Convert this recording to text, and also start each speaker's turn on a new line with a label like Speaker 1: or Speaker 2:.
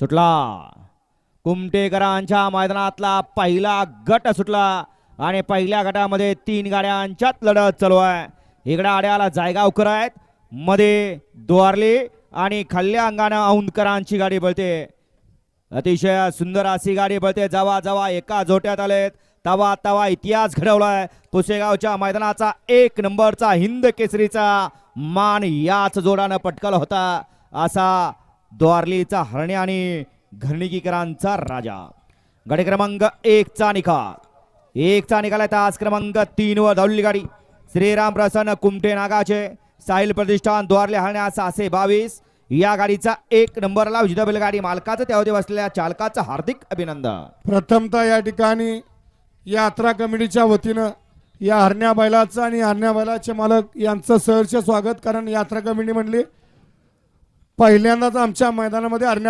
Speaker 1: सुटला. कुमटेकरांच्या मैदानातला पहिला गट सुटला आणि पहिल्या गटामध्ये 3 गाड्यांच्यात लढत चालू आहे. इकडे आड्याला जायगावकर आहेत, मध्ये द्वारले आणि खाल्ल्या अंगाने औंधकरांची गाडी पळते. अतिशय सुंदर अशी गाडी पळते. जवा जवा एका जोट्यात आलेत तवा तवा इतिहास घडवलाय. पुसेगावच्या मैदानाचा 1 नंबरचा हिंद केसरीचा मान याच जोडानं पटकावला होता. असा द्वारलीचा हरणे आणि घरणीकरांचा राजा. गाडी क्रमांक 1 चा निकाल. 1 चा निकाल आहे. तास क्रमांक 3 वर धावलेली गाडी श्रीराम प्रसन्न कुमटे नागाचे साहिल प्रतिष्ठान द्वारले हरण्यास असे 22. या गाडीचा 1 नंबरला विजेता बैलगाडी मालकाचं त्यामध्ये बसलेल्या चालकाचं हार्दिक अभिनंदन.
Speaker 2: प्रथमतः या ठिकाणी यात्रा कमिटीच्या वतीनं या हरण्या बैलाचं आणि हरण्या बैलाचे मालक यांचं सहर्ष स्वागत. कारण यात्रा कमिटी म्हणली पहिल्यांदाच आमच्या मैदानामध्ये हरण्या